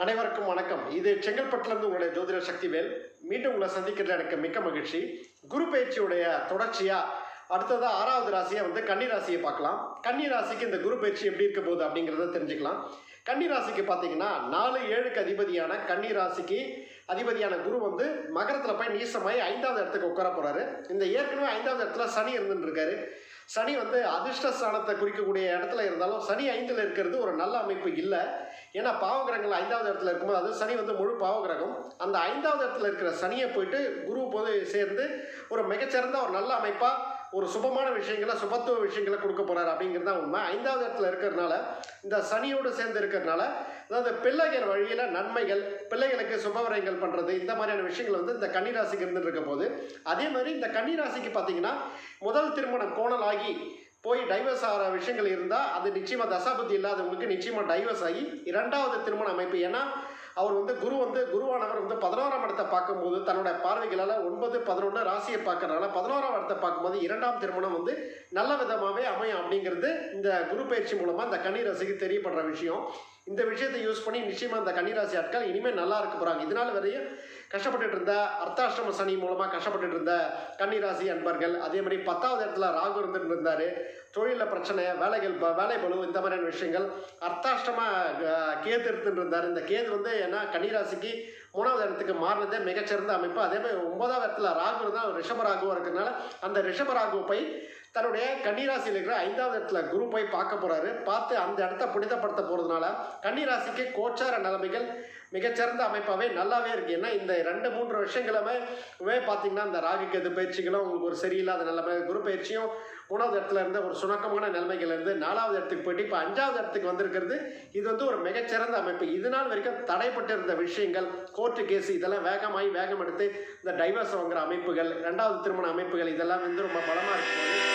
அனைவருக்கும் வணக்கம். இது செங்கல்பட்டுலேருந்து உங்களுடைய ஜோதிடர் சக்திவேல். மீண்டும் உங்களை சந்திக்கிறதுல எனக்கு மிக்க மகிழ்ச்சி. குரு பயிற்சியுடைய தொடர்ச்சியாக அடுத்ததாக 6வது ராசியை கன்னி ராசியை பார்க்கலாம். கன்னி ராசிக்கு இந்த குரு பயிற்சி எப்படி இருக்க போகுது அப்படிங்கிறத தெரிஞ்சுக்கலாம். கன்னி ராசிக்கு பார்த்தீங்கன்னா 4-7க்கு அதிபதியான கன்னி ராசிக்கு அதிபதியான குரு மகரத்தில் போய் நீசமாய் 5வது இடத்துக்கு உட்கார போகிறாரு. இந்த ஏற்கனவே 5வது இடத்துல சனி இருந்துட்டு இருக்காரு. சனி அதிர்ஷ்ட ஸ்தானத்தை குறிக்கக்கூடிய இடத்துல இருந்தாலும் சனி 5ல் இருக்கிறது ஒரு நல்ல அமைப்பு இல்லை. ஏன்னா பாவகிரகங்கள் 5வது இடத்துல இருக்கும்போது அது சனி முழு பாவகிரகம். அந்த 5வது இடத்துல இருக்கிற சனியை போயிட்டு குரு போது சேர்ந்து ஒரு மிகச்சிறந்த ஒரு நல்ல அமைப்பாக ஒரு சுபமான விஷயங்களை சுபத்துவ விஷயங்களை கொடுக்க போகிறார் அப்படிங்கிறது தான் உண்மை. 5வது இடத்துல இருக்கிறதுனால இந்த சனியோடு சேர்ந்து இருக்கிறதுனால அதாவது பிள்ளைகள் வழியில் நன்மைகள், பிள்ளைகளுக்கு சுபவரைகள் பண்ணுறது, இந்த மாதிரியான விஷயங்கள் இந்த கன்னிராசிக்கு இருந்துட்டு இருக்க போது. அதே மாதிரி இந்த கன்னிராசிக்கு பார்த்தீங்கன்னா முதல் திருமணம் கோணல் ஆகி போய் டைவர்ஸ் ஆகிற விஷயங்கள் இருந்தால் அது நிச்சயமாக தசாபுத்தி இல்லாதவங்களுக்கு நிச்சயமாக டைவர்ஸ் ஆகி 2வது திருமண அமைப்பு. ஏன்னா அவர் குருவானவர் 11ஆம் இடத்தை பார்க்கும்போது தன்னோட பார்வைகளால் 9, 11 ராசியை பார்க்கறதுனால 11ஆம் இடத்தை பார்க்கும்போது 2ஆம் திருமணம் நல்ல விதமாகவே அமையும் அப்படிங்கிறது இந்த குரு பயிற்சி மூலமாக இந்த கன்னிராசிக்கு தெரியப்படுற விஷயம். இந்த விஷயத்தை யூஸ் பண்ணி நிச்சயமாக இந்த கன்னிராசி ஆட்கள் இனிமேல் நல்லா இருக்க போகிறாங்க. இதனால் வரையும் கஷ்டப்பட்டு இருந்த அர்த்தாஷ்டம சனி மூலமாக கஷ்டப்பட்டு இருந்த கன்னிராசி அன்பர்கள், அதே மாதிரி 10வது இடத்துல ராகு இருந்துட்டு இருந்தார். தொழிலில் பிரச்சனை, வேலை பளு, இந்த மாதிரியான விஷயங்கள். அர்த்தாஷ்டம கேது இருந்துட்டு இருந்தார். இந்த கேது ஏன்னா கன்னிராசிக்கு 3வது இடத்துக்கு மாறினதே மிகச்சிறந்த அமைப்பு. அதே மாதிரி 9வது இடத்துல ராகு தான் ரிஷபராகுவாக இருக்கிறதுனால அந்த ரிஷபராகு போய் தன்னுடைய கன்னிராசியில் இருக்கிற 5வது இடத்துல குரு போய் பார்க்க போகிறாரு. பார்த்து அந்த இடத்த புனிதப்படுத்த போகிறதுனால கன்னிராசிக்கு கோச்சார நிலைமைகள் மிகச்சிறந்த அமைப்பாகவே நல்லாவே இருக்குது. ஏன்னா இந்த 2-3 விஷயங்களுமே பார்த்தீங்கன்னா இந்த ராகு கேது பயிற்சிகளும் உங்களுக்கு ஒரு சரியில்லாத நிலைமை, குரு பயிற்சியும் 3வது இடத்துல இருந்த ஒரு சுணக்கமான நிலைமைகள் இருந்து 4வது இடத்துக்கு போயிட்டு இப்போ 5வது இடத்துக்கு வந்திருக்கிறது. இது ஒரு மிகச்சிறந்த அமைப்பு. இதனால் வரைக்கும் தடைப்பட்டு இருந்த விஷயங்கள், கோர்ட்டு கேஸ், இதெல்லாம் வேகம் எடுத்து இந்த டைவர்ஸ் வாங்குகிற அமைப்புகள், 2வது திருமண அமைப்புகள், இதெல்லாம் ரொம்ப பலமாக இருக்கும்.